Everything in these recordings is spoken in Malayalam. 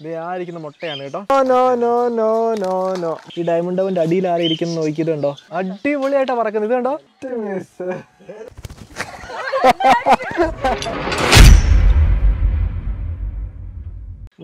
ഇത് ആയിരിക്കുന്ന മുട്ടയാണ് കേട്ടോ. No no no no no. ഈ ഡയമണ്ട് ഡൗന്റെ അടിയിൽ ആരിയിരിക്കുന്നു നോക്കിയിട്ടുണ്ടോ? അടിപൊളിയായിട്ടാ പറക്കുന്നത്. ഇത് കണ്ടോ?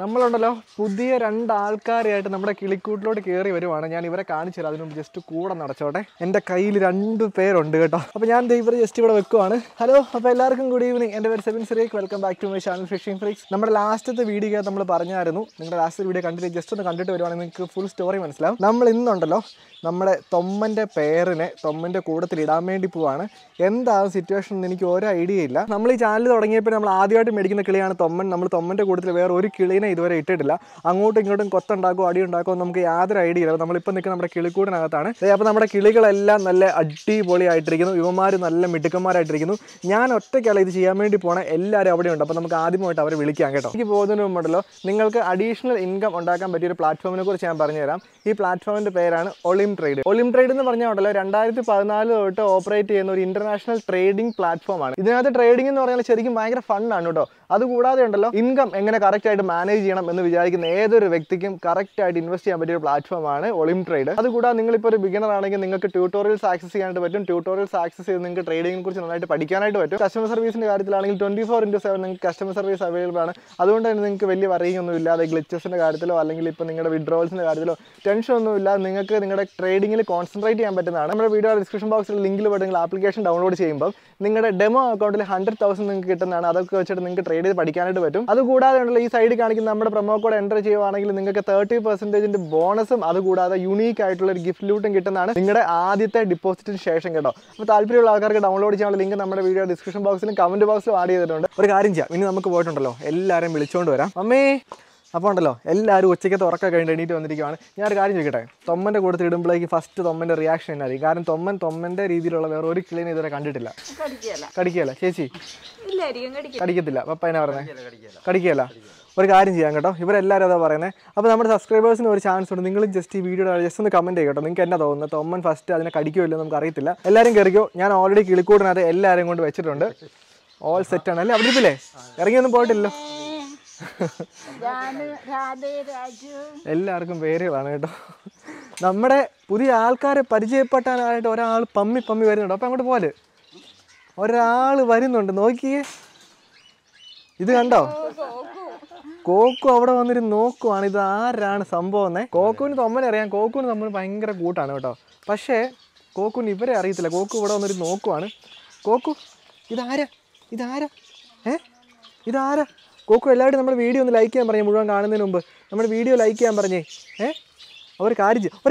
നമ്മളുണ്ടല്ലോ പുതിയ 2 ആൾക്കാരായിട്ട് നമ്മുടെ കിളിക്കൂട്ടിലോട്ട് കയറി വരുവാണ്. ഞാൻ ഇവരെ കാണിച്ചു തരാം. അതിന് മുമ്പ് ജസ്റ്റ് കൂടെ നടച്ചോട്ടെ. എൻ്റെ കയ്യിൽ 2 പേരുണ്ട് കേട്ടോ. അപ്പോൾ ഞാൻ ഇവരെ ജസ്റ്റ് ഇവിടെ വെക്കുവാണ്. ഹലോ, അപ്പോൾ എല്ലാവർക്കും ഗുഡ് ഈവനിങ്. എൻ്റെ പേര് Sebin Cyriac. Welcome back to my channel fishing freaks. നമ്മുടെ ലാസ്റ്റത്തെ വീഡിയോ നമ്മൾ പറഞ്ഞായിരുന്നു. നിങ്ങളുടെ ലാസ്റ്റ് വീഡിയോ കണ്ടിട്ട് ജസ്റ്റ് ഒന്ന് കണ്ടിട്ട് വരുവാണെങ്കിൽ നിങ്ങൾക്ക് ഫുൾ സ്റ്റോറി മനസ്സിലാവും. നമ്മൾ ഇന്നുണ്ടല്ലോ നമ്മുടെ തൊമ്മൻ്റെ പേരിനെ തൊമ്മൻ്റെ കൂട്ടത്തിൽ ഇടാൻ വേണ്ടി പോവാണ്. എന്താണ് സിറ്റുവേഷൻ എന്ന് എനിക്ക് ഒരു ഐഡിയ ഇല്ല. നമ്മൾ ഈ ചാനൽ തുടങ്ങിയപ്പോൾ നമ്മൾ ആദ്യമായിട്ട് മേടിക്കുന്ന കിളിയാണ് തൊമ്മൻ. നമ്മൾ തൊമ്മൻ്റെ കൂട്ടത്തിൽ വേറെ ഒരു കിളീനെ ഇതുവരെ ഇട്ടിട്ടില്ല. അങ്ങോട്ടും ഇങ്ങോട്ടും കൊത്തുണ്ടാക്കുമോ അടിയുണ്ടാക്കുമോ നമുക്ക് യാതൊരു ഐഡിയ ഇല്ല. നമ്മളിപ്പോൾ നിൽക്കുന്ന നമ്മുടെ കിളിക്കൂടിനകത്താണ്. അപ്പോൾ നമ്മുടെ കിളികളെല്ലാം നല്ല അടിപൊളിയായിട്ടിരിക്കുന്നു. ഇവന്മാർ നല്ല മിടുക്കന്മാരായിട്ടിരിക്കുന്നു. ഞാൻ ഒറ്റയ്ക്കല്ല ഇത് ചെയ്യാൻ വേണ്ടി പോകണം. എല്ലാവരും അവിടെ ഉണ്ട്. അപ്പോൾ നമുക്ക് ആദ്യമായിട്ട് അവരെ വിളിക്കാം കേട്ടോ. എനിക്ക് പോകുന്നതിന് മുമ്പുണ്ടല്ലോ നിങ്ങൾക്ക് അഡീഷണൽ ഇൻകം ഉണ്ടാക്കാൻ പറ്റിയൊരു പ്ലാറ്റ്ഫോമിനെ കുറിച്ച് ഞാൻ പറഞ്ഞുതരാം. ഈ പ്ലാറ്റ്ഫോമിൻ്റെ പേരാണ് ഒളിം ട്രേഡ്. ഒളിം ട്രേഡ് എന്ന് പറഞ്ഞാൽ ഉണ്ടല്ലോ 2014 തൊട്ട് ഓപ്പറേറ്റ് ചെയ്യുന്ന ഒരു ഇന്റർനാഷണൽ ട്രേഡിംഗ് പ്ലാറ്റ്ഫോമാണ്. ഇതിനകത്ത് ട്രേഡിംഗ് എന്ന് പറഞ്ഞാൽ ശരിക്കും ഭയങ്കര ഫണ്ണാണ് കേട്ടോ. അതുകൂടാതെ ഉണ്ടല്ലോ ഇൻകം എങ്ങനെ കറക്റ്റായിട്ട് മാനേജ് ചെയ്യണം എന്ന് വിചാരിക്കുന്ന ഏതൊരു വ്യക്തിക്കും കറക്റ്റായിട്ട് ഇൻവെസ്റ്റ് ചെയ്യാൻ പറ്റിയ ഒരു പ്ലാറ്റ്ഫോമാണ് ഒളിം ട്രേഡ്. അതുകൂടാതെ നിങ്ങളിപ്പോൾ ഒരു ബിഗിനർ ആണെങ്കിൽ നിങ്ങൾക്ക് ട്യൂട്ടോറിയൽസ് ആക്സസ് ചെയ്യാനായിട്ട് പറ്റും. ട്യൂട്ടോറിയൽസ് ആക്സസ് ചെയ്ത് നിങ്ങൾക്ക് ട്രേഡിങ്ങിനെ കുറിച്ച് നന്നായിട്ട് പഠിക്കാനായിട്ട് പറ്റും. കസ്റ്റമർ സർവീസിൻ്റെ കാര്യത്തിലാണെങ്കിൽ 24/7 നിങ്ങൾക്ക് കസ്റ്റമർ സർവീസ് അവൈലബിൾ ആണ്. അതുകൊണ്ട് തന്നെ നിങ്ങൾക്ക് വലിയ വറിയിങ് ഒന്നും ഇല്ലാതെ ഗ്ലിച്ചസിൻ്റെ കാര്യത്തിലോ അല്ലെങ്കിൽ ഇപ്പോൾ നിങ്ങളുടെ വിഡ്രോവൽസിൻ്റെ കാര്യത്തിലോ ടെൻഷൻ ഒന്നും ഇല്ലാതെ നിങ്ങൾക്ക് നിങ്ങളുടെ ട്രേഡിങ്ങിൽ കോൺസെൻട്രേറ്റ് ചെയ്യാൻ പറ്റുന്നതാണ്. നമ്മുടെ വീഡിയോ ഡിസ്ക്രിപ്ഷൻ ബോക്സിൽ ലിങ്കിൽ പോയിട്ട് നിങ്ങൾ ആപ്ലിക്കേഷൻ ഡൗൺലോഡ് ചെയ്യുമ്പോൾ നിങ്ങളുടെ ഡെമോ അക്കൗണ്ടിൽ 100,000 നിങ്ങൾക്ക് കിട്ടുന്നതാണ്. അതൊക്കെ വെച്ചിട്ട് നിങ്ങൾക്ക് ട്രേഡ് ചെയ്ത് പഠിക്കാനായിട്ട് പറ്റും. അതുകൂടാതെ ഉണ്ടല്ലോ ഈ സൈഡിൽ കാണിക്കുന്ന നമ്മുടെ പ്രൊമോ കോഡ് എൻ്റർ ചെയ്യുവാണെങ്കിൽ നിങ്ങൾക്ക് 30% ബോണസും അതുകൂടാതെ യൂണീക്ക് ആയിട്ടുള്ള ഒരു ഗിഫ്റ്റ് ലൂട്ടും കിട്ടുന്നതാണ് നിങ്ങളുടെ ആദ്യത്തെ ഡിപ്പോസിറ്റിന് ശേഷം കേട്ടോ. അപ്പോൾ താല്പര്യമുള്ള ആൾക്കാർക്ക് ഡൗൺലോഡ് ചെയ്യാനുള്ള ലിങ്ക് നമ്മുടെ വീഡിയോ ഡിസ്ക്രിപ്ഷൻ ബോക്സിലും കമന്റ് ബോക്സിലും ആഡ് ചെയ്തിട്ടുണ്ട്. ഒരു കാര്യം ചെയ്യാം, ഇനി നമുക്ക് പോയിട്ടുണ്ടല്ലോ എല്ലാവരെയും വിളിച്ചുകൊണ്ട് വരാം. അമ്മേ, അപ്പോൾ ഉണ്ടല്ലോ എല്ലാവരും ഉച്ചയ്ക്കത്തെ ഉറക്കം കഴിഞ്ഞ് എണീറ്റ് വന്നിരിക്കുകയാണ്. ഞാനൊരു കാര്യം ചോദിക്കട്ടെ, തൊമ്മൻ്റെ കൂട്ടത്തിൽ ഇടുമ്പോഴേക്ക് ഫസ്റ്റ് തൊമ്മൻ്റെ റിയാക്ഷൻ എന്നായിരിക്കും? കാരണം തൊമ്മൻ്റെ രീതിയിലുള്ള വേറെ ഒരു കിളിനെ ഇതുവരെ കണ്ടിട്ടില്ല. കടിക്കുകയല്ല ചേച്ചി? കടിക്കത്തില്ല. പപ്പ എന്നാ പറയുന്നത്? കടിക്കുകയല്ല. ഒരു കാര്യം ചെയ്യാം കേട്ടോ, ഇവരെല്ലാവരും അതാ പറയുന്നത്. അപ്പോൾ നമ്മുടെ സബ്സ്ക്രൈബേഴ്സിന് ഒരു ചാൻസ് ഉണ്ട്. നിങ്ങൾ ജസ്റ്റ് ഈ വീഡിയോ ജസ്റ്റ് ഒന്ന് കമൻറ്റ് ചെയ്യും കേട്ടോ. നിങ്ങൾക്ക് എന്നാ തോന്നുന്നത്? തൊമ്മൻ ഫസ്റ്റ് അതിനെ കടിക്കുമല്ലോ നമുക്ക് അറിയത്തില്ല. എല്ലാവരും കയറിക്കോ. ഞാൻ ഓൾറെഡി കിളിക്കൂടിനകത്ത് എല്ലാവരെയും കൊണ്ട് വെച്ചിട്ടുണ്ട്. ഓൾ സെറ്റാണ് അല്ലേ? അവിടെ ഇരിപ്പില്ലേ? ഇറങ്ങിയൊന്നും പോയിട്ടില്ലല്ലോ. എല്ലാവർക്കും പേരുകളാണ് കേട്ടോ. നമ്മുടെ പുതിയ ആൾക്കാരെ പരിചയപ്പെട്ടാനായിട്ട് ഒരാൾ പമ്മി വരുന്നുണ്ട്. അപ്പം അങ്ങോട്ട് പോലെ ഒരാൾ വരുന്നുണ്ട്, നോക്കിയേ. ഇത് കണ്ടോ? കോക്കു അവിടെ വന്നിട്ട് നോക്കുവാണ് ഇത് ആരാണ് സംഭവം. കോക്കുവിന് തൊമ്മനെ അറിയാം. കോക്കുവിന് തമ്മിൽ ഭയങ്കര കൂട്ടാണ് കേട്ടോ. പക്ഷേ കോക്കുവിന് ഇവരെ അറിയത്തില്ല. കോക്കു ഇവിടെ വന്നിട്ട് നോക്കുവാണ്. കോക്കു ഇതാരാ? ഇതാരാ? കോക്കു എല്ലാവരും നമ്മുടെ വീഡിയോ ഒന്ന് ലൈക്ക് ചെയ്യാൻ പറഞ്ഞേ. മുഴുവൻ കാണുന്നതിന് മുമ്പ് നമ്മുടെ വീഡിയോ ലൈക്ക് ചെയ്യാൻ പറഞ്ഞേ. ഒരു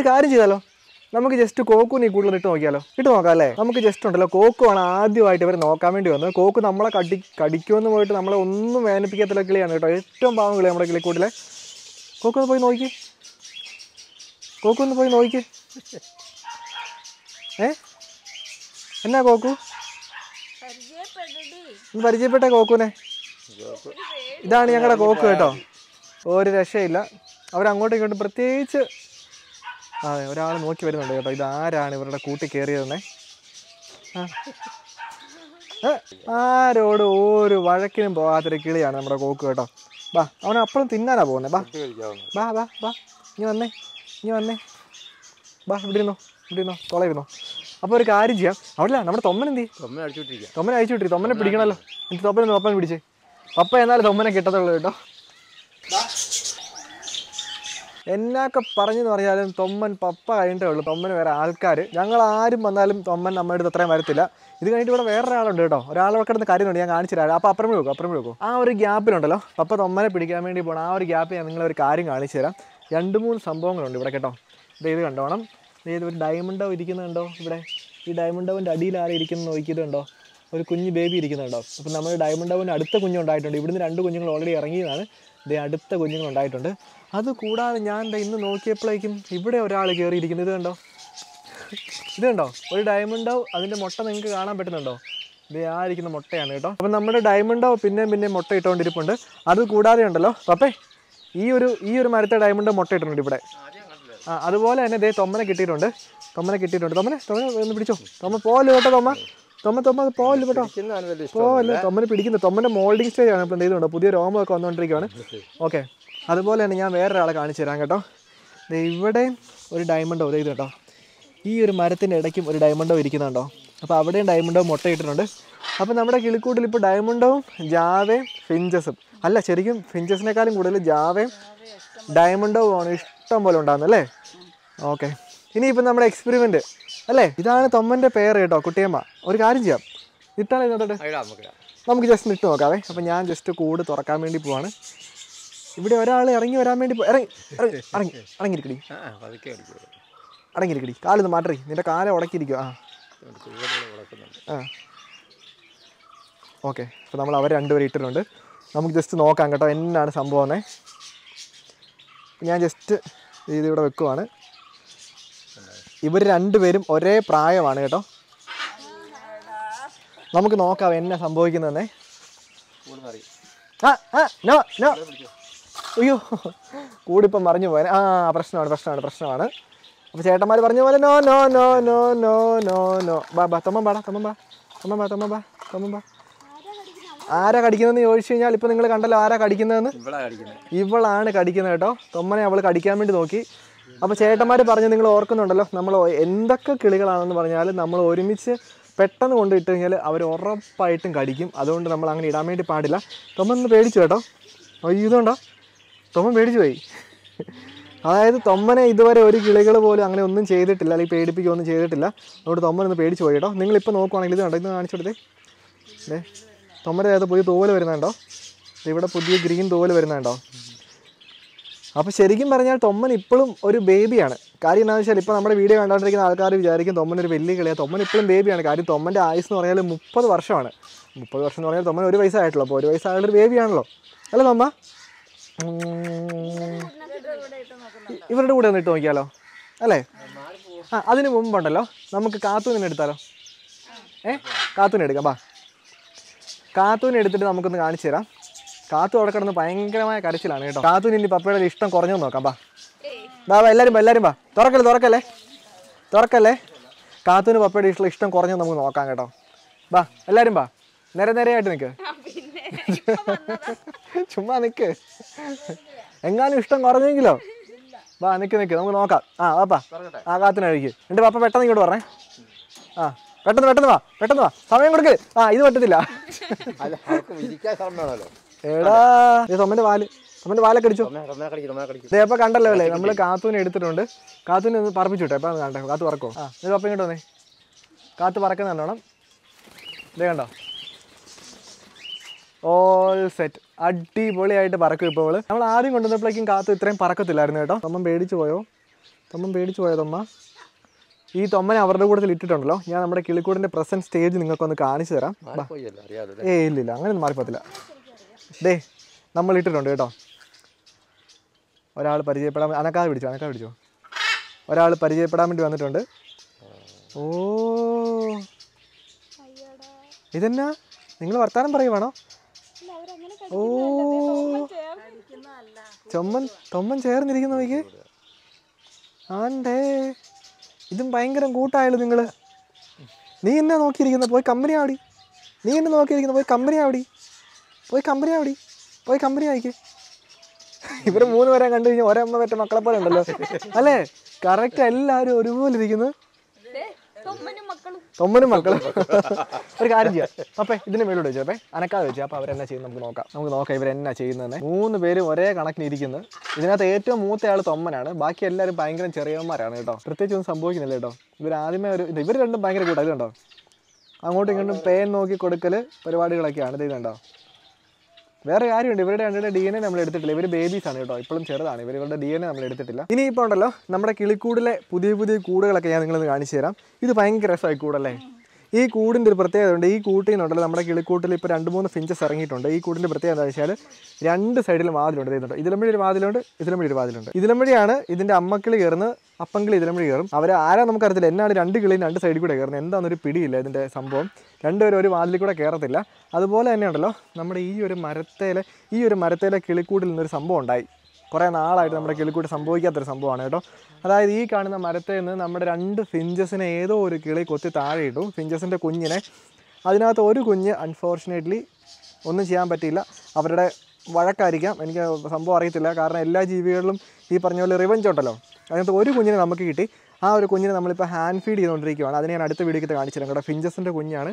കാര്യം ചെയ്താലോ? നമുക്ക് ജസ്റ്റ് കോക്കുവിനെ ഈ കൂടുതൽ ഇട്ട് നോക്കിയാലോ? ഇട്ട് നോക്കാം അല്ലേ? നമുക്ക് ജസ്റ്റ് ഉണ്ടല്ലോ കോക്കുവാണ് ആദ്യമായിട്ട് ഇവർ നോക്കാൻ വേണ്ടി വന്നത്. കോക്കു നമ്മളെ കടിക്കുമെന്ന് പോയിട്ട് നമ്മളെ ഒന്നും വേദനിപ്പിക്കാത്തുള്ള കിളിയാണ് കേട്ടോ. ഏറ്റവും പാവം കിളി നമ്മുടെ കിളിക്കൂട്ടിലെ. കോക്കു ഒന്ന് പോയി നോക്കി. എന്നാ കോക്കു ഒന്ന് പരിചയപ്പെട്ട കോക്കുവിനെ. ഇതാണ് ഞങ്ങളുടെ കോക്കു കേട്ടോ. ഒരു രക്ഷയില്ല. അവരങ്ങോട്ടും ഇങ്ങോട്ടും പ്രത്യേകിച്ച് അതെ ഒരാൾ നോക്കി വരുന്നുണ്ട് കേട്ടോ. ഇതാരാണ് ഇവരുടെ കൂട്ടി കയറിയതെന്നേ? ആരോട് ഒരു വഴക്കിനും പോകാത്തൊരു കിളിയാണ് നമ്മുടെ കോക്കു കേട്ടോ. ബാ, അവൻ അപ്പഴും തിന്നാനാ പോകുന്നത്. ബാ ഇനി വന്നേ ബാ, ഇവിടെ ഇരുന്നോ തൊളയിരുന്നോ. അപ്പോൾ ഒരു കാര്യം ചെയ്യാം, അവിടെ നമ്മുടെ തൊമ്മൻ എന്തി? തൊമ്മനെ അയച്ചു. തൊമ്മനെ പിടിക്കണമല്ലോ. എനിക്ക് തൊപ്പനെ പിടിച്ചേ. പപ്പ എന്നാലും തൊമ്മനെ കിട്ടത്തുള്ളൂ കേട്ടോ. എന്നൊക്കെ പറഞ്ഞെന്ന് പറഞ്ഞാലും തൊമ്മൻ പപ്പ കഴിഞ്ഞിട്ടേ ഉള്ളൂ. തൊമ്മന് വേറെ ആൾക്കാർ ഞങ്ങൾ ആരും വന്നാലും തൊമ്മൻ നമ്മുടെ അടുത്ത് അത്രയും വരത്തില്ല. ഇത് കഴിഞ്ഞിട്ട് ഇവിടെ വേറൊരാളുണ്ട് കേട്ടോ. ഒരാളെ കിടന്ന് കാര്യമുണ്ട്, ഞാൻ കാണിച്ചു തരാം. അപ്പോൾ അപ്പുറമേ വെക്കും. ആ ഒരു ഗ്യാപ്പിലുണ്ടല്ലോ പപ്പ തൊമ്മനെ പിടിക്കാൻ വേണ്ടി പോകണം. ആ ഒരു ഗ്യാപ്പിൽ ഞാൻ നിങ്ങളൊരു കാര്യം കാണിച്ചു തരാം. 2-3 സംഭവങ്ങളുണ്ട് ഇവിടെ കേട്ടോ. ഇത് കണ്ടോണം. ഒരു ഡയമണ്ട് ഡവ് ഇരിക്കുന്നുണ്ടോ ഇവിടെ? ഈ ഡയമണ്ട് ഡവിൻ്റെ അടിയിൽ ആരും ഇരിക്കുന്നത് നോക്കിയിട്ടുണ്ടോ? ഒരു കുഞ്ഞ് ബേബി ഇരിക്കുന്നുണ്ടോ? അപ്പം നമ്മൾ ഡയമണ്ട് ഡവിന് അടുത്ത കുഞ്ഞുണ്ടായിട്ടുണ്ട്. ഇവിടുന്ന് 2 കുഞ്ഞുങ്ങൾ ഓൾറെഡി ഇറങ്ങിയതാണ്. അടുത്ത കുഞ്ഞുങ്ങളുണ്ടായിട്ടുണ്ട്. അതുകൂടാതെ ഞാൻ ഇന്ന് നോക്കിയപ്പോഴേക്കും ഇവിടെ ഒരാൾ കയറിയിരിക്കുന്നത്. ഇത് കണ്ടോ? ഒരു ഡയമണ്ട് ഡവ്. അതിൻ്റെ മുട്ട നിങ്ങൾക്ക് കാണാൻ പറ്റുന്നുണ്ടോ? ആയിരിക്കുന്ന മുട്ടയാണ് കേട്ടോ. അപ്പം നമ്മുടെ ഡയമണ്ട് ഡവ് പിന്നെയും മുട്ട ഇട്ടുകൊണ്ടിരിപ്പുണ്ട്. അതുകൂടാതെ ഉണ്ടല്ലോ പപ്പേ ഈ ഒരു മരത്തെ ഡയമണ്ട് മുട്ട ഇട്ടിട്ടുണ്ട് ഇവിടെ. അതുപോലെ തന്നെ തൊമ്മനെ കിട്ടിയിട്ടുണ്ട്. തൊമ്മനെ ഒന്ന് പിടിച്ചോ. തൊമ്മ പോലെ കേട്ടോ. തൊമ്മ പോലെ കേട്ടോ. പോലെ തൊമ്മനെ പിടിക്കുന്നത്. തൊമ്മൻ്റെ മോൾഡിങ് സ്റ്റേജ് ആണ്. ഇപ്പം എന്ത് ചെയ്തുണ്ടോ? പുതിയ രോമമൊക്കെ വന്നുകൊണ്ടിരിക്കുകയാണ്. ഓക്കെ, അതുപോലെ തന്നെ ഞാൻ വേറൊരാളെ കാണിച്ചു തരാം കേട്ടോ. ഇവിടെയും ഒരു ഡയമണ്ടോ ഇത് കേട്ടോ, ഈ ഒരു മരത്തിൻ്റെ ഇടയ്ക്കും ഒരു ഡയമണ്ടോ ഇരിക്കുന്നുണ്ടോ. അപ്പോൾ അവിടെയും ഡയമണ്ടോ മുട്ടയിട്ടിട്ടുണ്ട്. അപ്പോൾ നമ്മുടെ കിളിക്കൂട്ടിൽ ഇപ്പോൾ ഡയമണ്ടവും ജാവയും ഫിഞ്ചസും അല്ല, ശരിക്കും ഫിഞ്ചസിനേക്കാളും കൂടുതൽ ജാവയും ഡയമണ്ടവും ആണ് ഇഷ്ടം പോലെ ഉണ്ടാകുന്നല്ലേ. ഓക്കെ, ഇനിയിപ്പോൾ നമ്മുടെ എക്സ്പെരിമെൻറ്റ് അല്ലേ. ഇതാണ് തൊമ്മൻ്റെ പേര് കേട്ടോ കുട്ടിയമ്മ. ഒരു കാര്യം ചെയ്യാം, ഇട്ടാണ് ഇന്നത്തോട്ട് നമുക്ക് ജസ്റ്റ് ഇട്ട് നോക്കാവേ. അപ്പോൾ ഞാൻ ജസ്റ്റ് കൂട് തുറക്കാൻ വേണ്ടി പോവാണ്. ഇവിടെ ഒരാൾ ഇറങ്ങി വരാൻ വേണ്ടി അടങ്ങിയിരിക്കടി, അടങ്ങിയിരിക്കടി, കാലൊന്ന് മാറ്റി, നിൻ്റെ കാലം ഉടക്കിയിരിക്കുക. ഓക്കെ, അപ്പോൾ നമ്മൾ അവർ രണ്ടുപേരും ഇട്ടിട്ടുണ്ട്. നമുക്ക് ജസ്റ്റ് നോക്കാം കേട്ടോ എന്നാണ് സംഭവം. ഞാൻ ജസ്റ്റ് ഇതിവിടെ വെക്കുവാണ്. ഇവർ രണ്ടുപേരും ഒരേ പ്രായമാണ് കേട്ടോ. നമുക്ക് നോക്കാം എന്നാ സംഭവിക്കുന്നതെന്നേ. നോ നോ, അയ്യോ കൂടിപ്പം മറിഞ്ഞു പോയാൽ പ്രശ്നമാണ്. അപ്പോൾ ചേട്ടന്മാർ പറഞ്ഞ പോലെ no no no no no no no. ബാ തൊമ്മ. ആരാ കടിക്കുന്നതെന്ന് ചോദിച്ചു കഴിഞ്ഞാൽ ഇപ്പോൾ നിങ്ങൾ കണ്ടല്ലോ ആരാ കടിക്കുന്നതെന്ന്. ഇവളാണ് കടിക്കുന്നത് കേട്ടോ. തൊമ്മനെ അവൾ കടിക്കാൻ വേണ്ടി നോക്കി. അപ്പോൾ ചേട്ടന്മാർ പറഞ്ഞ് നിങ്ങൾ ഓർക്കുന്നുണ്ടല്ലോ, നമ്മൾ എന്തൊക്കെ കിളികളാണെന്ന് പറഞ്ഞാൽ നമ്മൾ ഒരുമിച്ച് പെട്ടെന്ന് കൊണ്ടിട്ട് കഴിഞ്ഞാൽ അവർ ഉറപ്പായിട്ടും കടിക്കും. അതുകൊണ്ട് നമ്മൾ അങ്ങനെ ഇടാൻ വേണ്ടി പാടില്ല. തൊമ്മന്ന് പേടിച്ചു കേട്ടോ. അയ്യോ ഇതുകൊണ്ടോ തൊമ്മൻ പേടിച്ചു പോയി. അതായത് തൊമ്മനെ ഇതുവരെ ഒരു കിളികൾ പോലും അങ്ങനെ ഒന്നും ചെയ്തിട്ടില്ല, അല്ലെങ്കിൽ പേടിപ്പിക്കുകയൊന്നും ചെയ്തിട്ടില്ല. അതുകൊണ്ട് തൊമ്മനൊന്ന് പേടിച്ചു പോയി കേട്ടോ. നിങ്ങളിപ്പോൾ നോക്കുവാണെങ്കിൽ ഇത് കണ്ടോ, ഇത് കാണിച്ചു കൊടുത്തേ. തൊമ്മൻ്റെ അകത്ത് പുതിയ തോല് വരുന്നുണ്ടോ, ഇവിടെ പുതിയ ഗ്രീൻ തോല് വരുന്നുണ്ടോ. അപ്പോൾ ശരിക്കും പറഞ്ഞാൽ തൊമ്മൻ ഇപ്പോഴും ഒരു ബേബിയാണ്. കാര്യം എന്താണെന്ന് വെച്ചാൽ ഇപ്പോൾ നമ്മുടെ വീഡിയോ കണ്ടുകൊണ്ടിരിക്കുന്ന ആൾക്കാർ വിചാരിക്കും തൊമ്മനൊരു വലിയ കളിയാണ്. തൊമ്മൻ ഇപ്പോഴും ബേബിയാണ്. കാര്യം തൊമ്മൻ്റെ ആയുസ് എന്ന് പറഞ്ഞാൽ 30 വർഷമാണ്. 30 വർഷം എന്ന് പറഞ്ഞാൽ തൊമ്മൻ 1 വയസ്സായിട്ടുള്ളൂ. അപ്പോൾ 1 വയസ്സായുള്ളൊരു ബേബിയാണല്ലോ അല്ലേ തൊമ്മ. ഇവരുടെ കൂടെ ഒന്ന് ഇട്ട് നോക്കിയാലോ അല്ലേ. അതിന് മുമ്പുണ്ടല്ലോ നമുക്ക് കാത്തൂനെ എടുത്താലോ. കാത്തൂനെ എടുക്കാം. കാത്തൂനെ എടുത്തിട്ട് നമുക്കൊന്ന് കാണിച്ചു തരാം. കാത്തു അവിടെ കിടന്ന് ഭയങ്കരമായ കരച്ചിലാണ് കേട്ടോ. കാത്തൂന് ഇനി പപ്പയുടെ ഇഷ്ടം കുറഞ്ഞെന്ന് നോക്കാം. എല്ലാവരും വാ. തുറക്കല്ലേ. കാത്തൂന് പപ്പയുടെ ഇഷ്ടം കുറഞ്ഞെന്ന് നമുക്ക് നോക്കാം കേട്ടോ. എല്ലാവരും വാ, നേരെയായിട്ട് നിൽക്ക്. ചുമ്മാ നിൽക്ക്, എങ്ങാനും ഇഷ്ടം കുറഞ്ഞെങ്കിലോ. നിൽക്ക് നമുക്ക് നോക്കാം. കാത്തിന് കഴിക്ക്. എൻ്റെ പപ്പ പെട്ടെന്ന് ഇങ്ങോട്ട് പറഞ്ഞേ. പെട്ടെന്ന് വാ, സമയം കൊടുക്ക്. ഇത് പറ്റത്തില്ല. എടാ തൊമ്മൻ്റെ വാലൊക്കെ അടിച്ചോ. അപ്പൊ കണ്ടല്ലോ അല്ലേ, നമ്മൾ കാത്തൂനെ എടുത്തിട്ടുണ്ട്. കാത്തൂനെ ഒന്ന് പറപ്പിച്ചു വിട്ടെ. അപ്പം കാണട്ടെ, കാത്തു പറക്കോ. ഇത് പപ്പ ഇങ്ങോട്ട് വന്നേ. കാത്ത് പറക്കുന്ന നല്ലോണം. ഇതേ കണ്ടോ, ഓൾ സെറ്റ്, അടിപൊളിയായിട്ട് പറക്കും. ഇപ്പോൾ നമ്മൾ ആദ്യം കൊണ്ടുവന്നപ്പോഴേക്കും കാത്തു ഇത്രയും പറക്കത്തില്ലായിരുന്നു കേട്ടോ. തൊമ്മൻ പേടിച്ചു പോയോ തൊമ്മ. ഈ തൊമ്മനെ അവരുടെ കൂട്ടത്തിൽ ഇട്ടിട്ടുണ്ടല്ലോ. ഞാൻ നമ്മുടെ കിളിക്കൂടിൻ്റെ പ്രസന്റ് സ്റ്റേജ് നിങ്ങൾക്കൊന്ന് കാണിച്ചു തരാം. ഇല്ല അങ്ങനെയൊന്നും മാറിപ്പോത്തില്ല. നമ്മൾ ഇട്ടിട്ടുണ്ട് കേട്ടോ. ഒരാൾ പരിചയപ്പെടാൻ അനക്കാതെ പിടിച്ചോ. ഒരാൾ പരിചയപ്പെടാൻ വേണ്ടി വന്നിട്ടുണ്ട്. ഓ ഇതെന്നാ നിങ്ങൾ വർത്താനം പറയുവാണോ? ഓ തൊമ്മൻ ചേർന്നിരിക്കുന്ന നോക്കി. ആണ്ടേ ഇതും ഭയങ്കര കൂട്ടായാലോ നിങ്ങൾ. നീ എന്നാ നോക്കിയിരിക്കുന്ന, പോയി കമ്പനി ആവടി. പോയി കമ്പനി ആയിക്ക്. ഇവർ 3 പേരെ കണ്ടു കഴിഞ്ഞാൽ ഒരമ്മ പറ്റ മക്കളെ പോലെ ഉണ്ടല്ലോ അല്ലേ. കറക്റ്റ് എല്ലാവരും ഒരുപോലെ ഇരിക്കുന്നു. തൊമ്മനും മക്കളും. ഒരു കാര്യം ചെയ്യാം അപ്പേ, ഇതിന് മേലോട്ട് വെച്ചോ. അനക്കാതെ വെച്ചാൽ അപ്പോൾ അവരെന്നാ ചെയ്യുന്നത് നമുക്ക് നോക്കാം ഇവരെന്നാ ചെയ്യുന്നതെന്ന്. 3 പേരും ഒരേ കണക്കിന് ഇരിക്കുന്നു. ഇതിനകത്ത് ഏറ്റവും മൂത്തയാൾ തൊമ്മനാണ്. ബാക്കി എല്ലാവരും ഭയങ്കര ചെറിയന്മാരാണ് കേട്ടോ. പ്രത്യേകിച്ചൊന്നും സംഭവിക്കുന്നില്ല കേട്ടോ. ഇവരാദ്യമേ ഇവർ രണ്ടും ഭയങ്കര കൂട്ടം. കണ്ടോ, അങ്ങോട്ടും ഇങ്ങോട്ടും പേൻ നോക്കി കൊടുക്കൽ പരിപാടികളൊക്കെയാണ്. ഇത് കണ്ടോ. വേറെ കാര്യമുണ്ട്, ഇവരുടെ രണ്ടുപേരുടെ DNA നമ്മൾ എടുത്തിട്ടില്ല. ഇവർ ബേബീസാണ് കേട്ടോ, ഇപ്പോഴും ചെറുതാണ്. ഇവരുടെ DNA നമ്മൾ എടുത്തിട്ടില്ല. ഇനിയിപ്പോൾ ഉണ്ടല്ലോ നമ്മുടെ കിളിക്കൂടിലെ പുതിയ കൂടുകളൊക്കെ ഞാൻ നിങ്ങളൊന്ന് കാണിച്ചു തരാം. ഇത് ഭയങ്കര രസമായി കൂടല്ലേ. ഈ കൂടിൻ്റെ ഒരു പ്രത്യേകത ഉണ്ട്. ഈ കൂട്ടിൽ നിന്നുണ്ടല്ലോ നമ്മുടെ കിളിക്കൂട്ടിൽ ഇപ്പോൾ 2-3 ഫിഞ്ചസ് ഇറങ്ങിയിട്ടുണ്ട്. ഈ കൂടിൻ്റെ പ്രത്യേകത എന്താ വെച്ചാൽ 2 സൈഡിലും വാതിലുണ്ട്. ഇതുണ്ട്, ഇതിലമ്പഴി ഒരു വാതിലുണ്ട്, ഇതിലമ്പഴി ഒരു വാതിലുണ്ട്. ഇതിലമ്പഴിയാണ് ഇതിൻ്റെ അമ്മക്കിളി കയറുന്നത്, അപ്പങ്കിളി ഇതിലമ്പഴി കയറും. അവർ ആരാ നമുക്കറിയത്തില്ല. എന്നാണ് 2 കിളിയും 2 സൈഡിൽ കൂടെ കയറുന്നത്, എന്താണെന്നൊരു പിടിയില്ല ഇതിൻ്റെ സംഭവം. 2 പേരും ഒരു വാതിലിൽ കൂടെ കയറത്തില്ല. അതുപോലെ തന്നെ ഉണ്ടല്ലോ നമ്മുടെ ഈ ഒരു മരത്തേലെ കിളിക്കൂടിൽ നിന്നൊരു സംഭവം ഉണ്ടായി. കുറേ നാളായിട്ട് നമ്മുടെ കിളിക്കൂട് സംഭവിക്കാത്തൊരു സംഭവമാണ് കേട്ടോ. അതായത് ഈ കാണുന്ന മരത്തിൽ നിന്ന് നമ്മുടെ 2 ഫിഞ്ചസിനെ ഏതോ ഒരു കിളി കൊത്തി താഴെ ഇട്ടു. ഫിഞ്ചസിൻ്റെ കുഞ്ഞിനെ. അതിനകത്ത് ഒരു കുഞ്ഞ് അൺഫോർച്ചുനേറ്റ്ലി ഒന്നും ചെയ്യാൻ പറ്റിയില്ല. അവരുടെ വഴക്കായിരിക്കാം, എനിക്ക് സംഭവം അറിയത്തില്ല. കാരണം എല്ലാ ജീവികളിലും ഈ പറഞ്ഞ പോലെ റിവഞ്ച് ഉണ്ടല്ലോ. അതിനകത്ത് ഒരു കുഞ്ഞിനെ നമുക്ക് കിട്ടി. ആ ഒരു കുഞ്ഞിനെ നമ്മളിപ്പോൾ ഹാൻഡ് ഫീഡ് ചെയ്തുകൊണ്ടിരിക്കുകയാണ്. അതിനെ ഞാൻ അടുത്ത വീഡിയോയ്ക്ക് കാണിച്ചു തരാം കേട്ടോ. ഫിഞ്ചസിൻ്റെ കുഞ്ഞാണ്.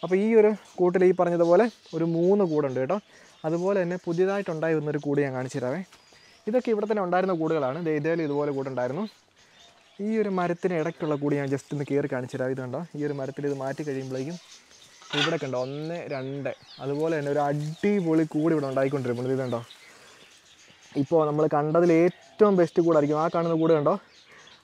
അപ്പോൾ ഈ ഒരു കൂട്ടിൽ ഈ പറഞ്ഞതുപോലെ ഒരു 3 കൂടുണ്ട് കേട്ടോ. അതുപോലെ തന്നെ പുതിയതായിട്ടുണ്ടായി വന്നൊരു കൂട് ഞാൻ കാണിച്ചു തരാവേ. ഇതൊക്കെ ഇവിടെ തന്നെ ഉണ്ടായിരുന്ന കൂടുകളാണ്. ഇതേലും ഇതുപോലെ കൂടുണ്ടായിരുന്നു. ഈ ഒരു മരത്തിന് ഇടയ്ക്കുള്ള കൂടി ഞാൻ ജസ്റ്റ് ഒന്ന് കയറി കാണിച്ചു തരാം. ഇത് കണ്ടോ, ഈ ഒരു മരത്തിൽ ഇത് മാറ്റി കഴിയുമ്പോഴേക്കും ഇവിടെ കണ്ടോ 1, 2 അതുപോലെ തന്നെ ഒരു അടിപൊളി കൂടി ഇവിടെ ഉണ്ടായിക്കൊണ്ടിരിക്കുന്നത്. ഇത് കണ്ടോ, ഇപ്പോൾ നമ്മൾ കണ്ടതിൽ ഏറ്റവും ബെസ്റ്റ് കൂടായിരിക്കും. ആ കാണുന്ന കൂട് കണ്ടോ,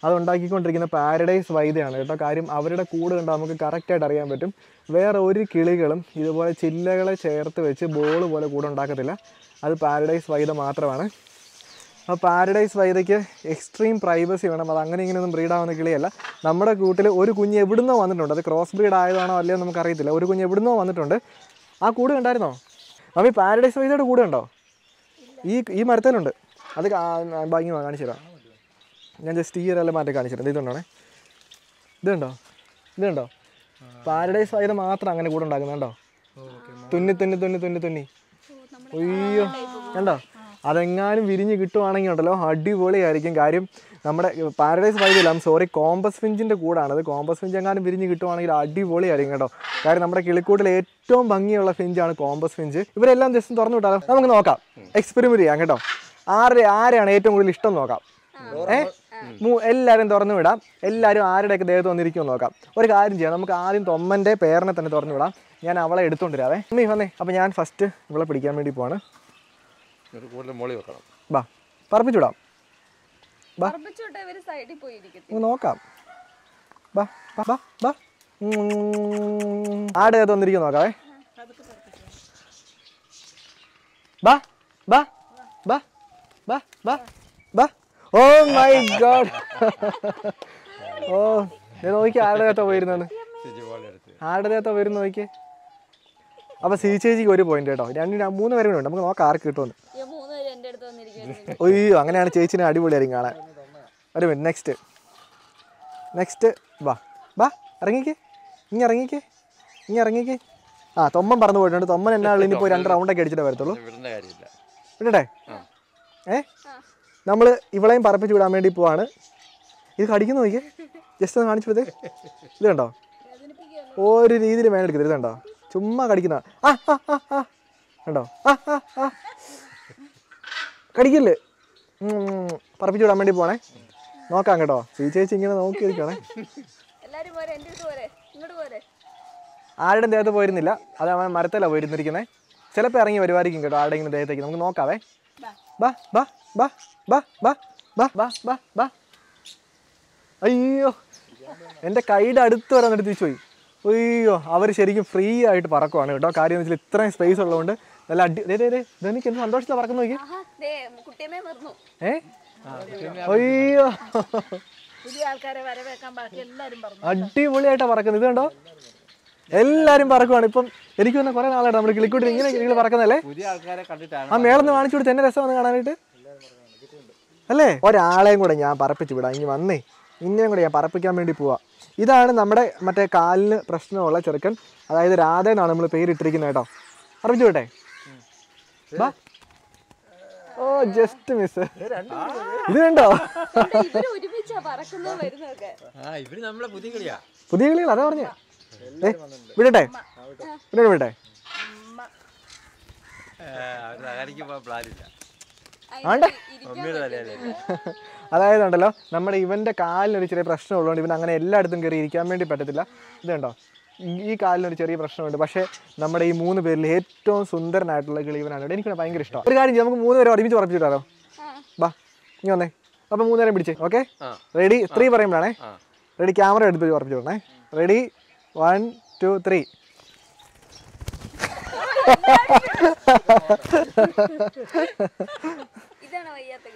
അത് ഉണ്ടാക്കിക്കൊണ്ടിരിക്കുന്ന പാരഡൈസ് വൈദ്യയാണ് കേട്ടോ. കാര്യം അവരുടെ കൂട് കണ്ടോ നമുക്ക് കറക്റ്റായിട്ട് അറിയാൻ പറ്റും. വേറെ ഒരു കിളികളും ഇതുപോലെ ചില്ലകളെ ചേർത്ത് വെച്ച് ബോൾ പോലെ കൂടെ ഉണ്ടാക്കത്തില്ല. അത് പാരഡൈസ് വൈദ്യ മാത്രമാണ്. അപ്പോൾ പാരഡൈസ് വൈദ്യയ്ക്ക് എക്സ്ട്രീം പ്രൈവസി വേണം. അത് അങ്ങനെ ഇങ്ങനെയൊന്നും ബ്രീഡാവുന്ന കിളിയല്ല. നമ്മുടെ കൂട്ടിൽ ഒരു കുഞ്ഞ് എവിടുന്നോ വന്നിട്ടുണ്ട്. അത് ക്രോസ് ബ്രീഡ് ആയതാണോ അല്ലയോ നമുക്കറിയത്തില്ല. ഒരു കുഞ്ഞ് എവിടുന്നോ വന്നിട്ടുണ്ട്. ആ കൂട് കണ്ടായിരുന്നോ? അപ്പോൾ ഈ പാരഡൈസ് വൈദ്യയുടെ കൂട് കണ്ടോ? ഈ മരത്തിലുണ്ട്. അത് ഭംഗി കാണിച്ചു തരാം. ഞാൻ ജസ്റ്റ് ഈ ഒരെല്ലാം മാറ്റി കാണിച്ചു തരാം. ഇതുകൊണ്ടാണേ, ഇത് കണ്ടോ പാരഡൈസ് വൈദ്യ മാത്രം അങ്ങനെ കൂടെ ഉണ്ടാക്കുന്നത് കണ്ടോ. തുന്നി അയ്യോ കണ്ടോ. അതെങ്ങാനും വിരിഞ്ഞ് കിട്ടുവാണെങ്കിൽ ഉണ്ടല്ലോ അടിപൊളിയായിരിക്കും. കാര്യം നമ്മുടെ പാരഡൈസ് വൈദ്യല്ല, കോമ്പസ് ഫിഞ്ചിൻ്റെ കൂടാണത്. കോമ്പസ് ഫിഞ്ച് എങ്ങാനും വിരിഞ്ഞ് കിട്ടുവാണെങ്കിൽ അടിപൊളിയായിരിക്കും കേട്ടോ. കാര്യം നമ്മുടെ കിളിക്കൂട്ടിൽ ഏറ്റവും ഭംഗിയുള്ള ഫിഞ്ചാണ് കോമ്പസ് ഫിഞ്ച്. ഇവരെല്ലാം ജസ്റ്റ് തുറന്നു വിട്ടാലോ, നമുക്ക് നോക്കാം, എക്സ്പെരിമെൻറ്റ് ചെയ്യാം കേട്ടോ. ആരെയാണ് ഏറ്റവും കൂടുതൽ ഇഷ്ടം നോക്കാം. എല്ലാവരും തുറന്നു വിടാം. എല്ലാവരും ആരുടെയൊക്കെ ദേഹത്ത് വന്നിരിക്കുമെന്ന് നോക്കാം. ഒരു കാര്യം ചെയ്യാം, നമുക്ക് ആദ്യം തൊമ്മൻ്റെ പേരിനെ തന്നെ തുറന്നു വിടാം. ഞാൻ അവളെ എടുത്തോണ്ടിരാവേ. അമ്മീ വന്നേ. അപ്പോൾ ഞാൻ ഫസ്റ്റ് ഇവളെ പിടിക്കാൻ വേണ്ടി പോവാണ്. ബാ പറപ്പിച്ചു വിടാം. ബാ നോക്കാം. ബാ ബാ ബാ ആടെ ദേഹത്ത് വന്നിരിക്കും നോക്കാവേ. ബാ ബാ ബാ ബാ ബാ ബാ. Oh my God. ഓ നോക്കി ആരുടെ ദേഹത്താ പോയിരുന്നത്, ആരുടെ ദേഹത്താ വരുന്ന നോക്കിയേ. അപ്പോൾ സി ചേച്ചിക്ക് ഒരു പോയിന്റ് കേട്ടോ. 3 പേരും ഉണ്ട്. നമുക്ക് നോക്കാം ആർക്ക് കിട്ടുമെന്ന്. അയ്യോ അങ്ങനെയാണ് ചേച്ചിനെ അടിപൊളിയായിരിക്കും കാണാൻ. ഒരു മിനിറ്റ്. നെക്സ്റ്റ് ബാ ബാ ഇറങ്ങിക്കേ, ഇനി ഇറങ്ങിക്കേ. ആ തൊമ്മൻ പറന്നു പോയിട്ടുണ്ട്. തൊമ്മൻ എന്നാളും ഇനിയിപ്പോൾ 2 റൗണ്ടൊക്കെ അടിച്ചിട്ടേ വരത്തുള്ളൂ. വിടട്ടെ? നമ്മൾ ഇവളെയും പറപ്പിച്ച് വിടാൻ വേണ്ടി പോവാണ്. ഇത് കടിക്കുന്നു നോക്കിയേ, ജസ്റ്റ് ഒന്ന് കാണിച്ചു കൊടുത്തേ. ഇത് കണ്ടോ, ഒരു രീതിയിൽ വേനെടുക്കുന്നത്. ഇത് കണ്ടോ, ചുമ്മാ കടിക്കുന്ന. കണ്ടോ, കടിക്കില്ലേ. പറപ്പിച്ച് വിടാൻ വേണ്ടി പോണേ. നോക്കാം കേട്ടോ. ചേച്ചി ഇങ്ങനെ നോക്കിയിരിക്കണേ. ആരുടെ ദേഹത്ത് പോയിരുന്നില്ല, അത് അവൻ മരത്തല്ല പോയിരുന്നിരിക്കുന്നത്. ചിലപ്പോൾ ഇറങ്ങി വരുമായിരിക്കും കേട്ടോ ആരുടെ ഇങ്ങനെ ദേഹത്തേക്ക്. നമുക്ക് നോക്കാവേ. ബാ ബാ ബാ ബാ ബാ ബാ ബാ ബാ ബാ. അയ്യോ എൻ്റെ കൈയുടെ അടുത്ത് വരെ വന്നിട്ട് തിരിച്ചു പോയി. അയ്യോ അവർ ശരിക്കും ഫ്രീ ആയിട്ട് പറക്കുവാണ് കേട്ടോ. കാര്യം എന്ന് വെച്ചാൽ ഇത്രയും സ്പേസ് ഉള്ളതുകൊണ്ട് നല്ല എനിക്ക് എന്ത് സന്തോഷത്തിലാണ് പറക്കുന്നു നോക്കി. അയ്യോ അടിപൊളിയായിട്ടാണ് പറക്കുന്നത്. ഇത് കണ്ടോ, എല്ലാരും പറക്കുവാണ്. ഇപ്പം എനിക്ക് തന്നെ കുറെ നാളായിട്ട് നമ്മൾ കിളിക്കൂട്ടി ഇങ്ങനെ കിളികൾ പറക്കുന്നല്ലേ. ആ മേളന്ന് കാണിച്ചു കൊടുത്ത് എന്നെ രസമാണ് കാണാനായിട്ട് അല്ലേ. ഒരാളെയും കൂടെ ഞാൻ പറപ്പിച്ച് വിടാം. ഇനി വന്നേ, ഇന്നേയും കൂടെ ഞാൻ പറപ്പിക്കാൻ വേണ്ടി പോവാ. ഇതാണ് നമ്മുടെ മറ്റേ കാലിന് പ്രശ്നമുള്ള ചെറുക്കൻ, അതായത് രാധ എന്നാണ് നമ്മൾ പേരിട്ടിരിക്കുന്നത് കേട്ടോ. പറപ്പിച്ചു വിട്ടെ. ഓ ജസ്റ്റ് മിസ്. ഇത് കണ്ടോ, പുതിയ കിളികൾ അതാ പറഞ്ഞ. വിടട്ടെ വിടട്ടെ. അതായത് ഉണ്ടല്ലോ നമ്മുടെ ഇവന്റെ കാലിനൊരു ചെറിയ പ്രശ്നമുള്ളതുകൊണ്ട് ഇവൻ അങ്ങനെ എല്ലായിടത്തും കയറി ഇരിക്കാൻ വേണ്ടി പറ്റത്തില്ല. ഇത് കണ്ടോ, ഈ കാലിനൊരു ചെറിയ പ്രശ്നമുണ്ട്. പക്ഷേ നമ്മുടെ ഈ 3 പേരിൽ ഏറ്റവും സുന്ദരനായിട്ടുള്ള കിളി ഇവനാണ്. എനിക്ക് ഭയങ്കര ഇഷ്ടമാണ്. ഒരു കാര്യം ചെയ്യാം, നമുക്ക് 3 പേരെ ഒരുമിച്ച് പറപ്പിച്ചിട്ടാലോ. ബാ ഇനി വന്നേ. അപ്പം 3 പേരെ പിടിച്ചേ. Okay ready? 3 പറയുമ്പോഴാണേ. റെഡി? ക്യാമറ എടുത്ത് പറപ്പിച്ചു വിടണേ. റെഡി 1 2 3.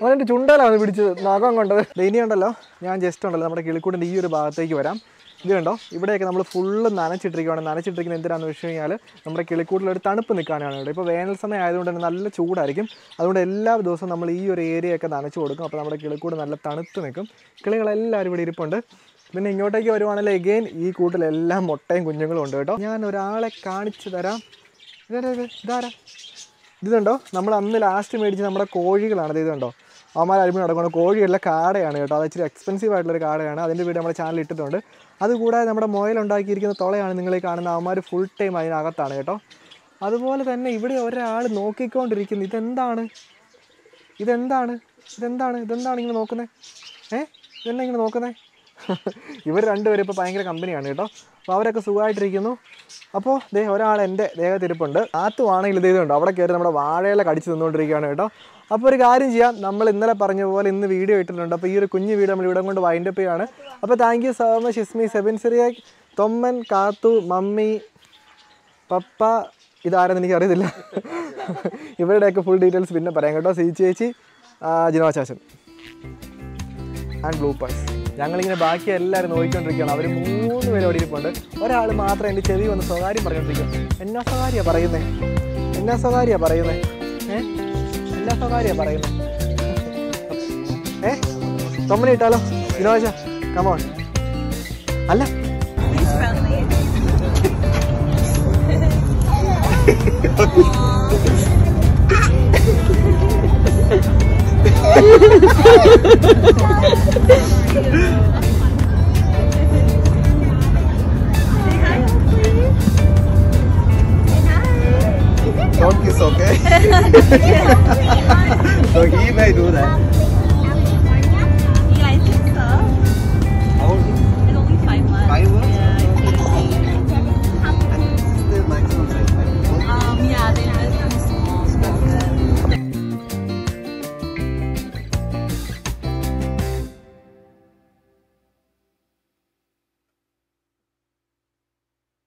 അവനെൻ്റെ ചുണ്ടലാണ് പിടിച്ചത്, നഖം കൊണ്ടത്. ഇനിയുണ്ടല്ലോ ഞാൻ ജസ്റ്റ് ഉണ്ടല്ലോ നമ്മുടെ കിളിക്കൂടിൻ്റെ ഈ ഒരു ഭാഗത്തേക്ക് വരാം. ഇത് കണ്ടോ, ഇവിടെയൊക്കെ നമ്മൾ ഫുള്ള് നനച്ചിട്ടിരിക്കുകയാണ്. നനച്ചിട്ടിരിക്കുന്നത് എന്തിനാണെന്ന് വെച്ച് കഴിഞ്ഞാൽ നമ്മുടെ കിളിക്കൂട്ടിലൊരു തണുപ്പ് നിൽക്കാനാണ്. ഇവിടെ ഇപ്പോൾ വേനൽ സമയം ആയതുകൊണ്ട് തന്നെ നല്ല ചൂടായിരിക്കും. അതുകൊണ്ട് എല്ലാ ദിവസവും നമ്മൾ ഈ ഒരു ഏരിയയൊക്കെ നനച്ച് കൊടുക്കും. അപ്പോൾ നമ്മുടെ കിളിക്കൂട് നല്ല തണുത്ത് നിൽക്കും. കിളികളെല്ലാവരും ഇവിടെ ഇരിപ്പുണ്ട്. പിന്നെ ഇങ്ങോട്ടേക്ക് വരുവാണെങ്കിൽ എഗെയിൻ ഈ കൂട്ടിലെല്ലാം മുട്ടയും കുഞ്ഞുങ്ങളും ഉണ്ട് കേട്ടോ. ഞാൻ ഒരാളെ കാണിച്ചു തരാം. ഇതാരാ? ഇതുണ്ടോ നമ്മൾ അന്ന് ലാസ്റ്റ് മേടിച്ച് നമ്മുടെ കോഴികളാണ്. ഇതുണ്ടോ അവന്മാർ അടിമ നടക്കുന്നത്. കോഴിയല്ല, കാടയാണ് കേട്ടോ. അത് ഇച്ചിരി എക്സ്പെൻസീവ് ആയിട്ടുള്ളൊരു കാടയാണ്. അതിൻ്റെ വീഡിയോ നമ്മുടെ ചാനൽ ഇട്ടിട്ടുണ്ട്. അതുകൂടാതെ നമ്മുടെ മുയലുണ്ടാക്കിയിരിക്കുന്ന തുളയാണ് നിങ്ങൾ ഈ കാണുന്ന. അവന്മാർ ഫുൾ ടൈം അതിനകത്താണ് കേട്ടോ. അതുപോലെ തന്നെ ഇവിടെ ഒരാൾ നോക്കിക്കൊണ്ടിരിക്കുന്നു. ഇതെന്താണ് ഇങ്ങനെ നോക്കുന്നത്? ഇതെന്നാ ഇങ്ങനെ നോക്കുന്നത്? ഇവർ രണ്ടുപേരും ഇപ്പോൾ ഭയങ്കര കമ്പനിയാണ് കേട്ടോ. അപ്പോൾ അവരൊക്കെ സുഖമായിട്ടിരിക്കുന്നു. അപ്പോൾ ഒരാൾ എൻ്റെ ദേഹത്തിരിപ്പുണ്ട്. ആത്തുവാണെങ്കിൽ ഇതുണ്ട് അവിടെ കയറി നമ്മുടെ വാഴയില കടിച്ച് നിന്നുകൊണ്ടിരിക്കുകയാണ് കേട്ടോ. അപ്പോൾ ഒരു കാര്യം ചെയ്യാം, നമ്മൾ ഇന്നലെ പറഞ്ഞ പോലെ ഇന്ന് വീഡിയോ ഇട്ടിട്ടുണ്ട്. അപ്പോൾ ഈ ഒരു കുഞ്ഞു വീഡിയോ നമ്മൾ ഇവിടെ കൊണ്ട് വൈൻഡപ്പ് ചെയ്യുകയാണ്. അപ്പോൾ thank you so much. Is me Sebin Cyriac, Thomman, Kathu, mummy, പപ്പ, ഇതാരെന്ന് എനിക്കറിയത്തില്ല. ഇവരുടെയൊക്കെ ഫുൾ ഡീറ്റെയിൽസ് പിന്നെ പറയാം കേട്ടോ. സി ചേച്ചി, ജിനോ ചാച്ചൻ ആൻഡ് ബ്ലൂപ്പേഴ്സ്. ഞങ്ങളിങ്ങനെ ബാക്കി എല്ലാവരും നോക്കിക്കൊണ്ടിരിക്കുകയാണ്. അവർ 3 പേര് അവിടെ ഇരിപ്പുണ്ട്. ഒരാൾ മാത്രം എൻ്റെ ചെവി വന്ന് സ്വകാര്യം പറഞ്ഞുകൊണ്ടിരിക്കും. എന്നാ സ്വകാര്യ പറയുന്നത്? എന്നാ സ്വകാര്യ പറയുന്നത്? തൊമ്മനെ ഇട്ടാലോ? ജിനോജ കമോൺ. അല്ല Don't kiss, okay? So he may do that.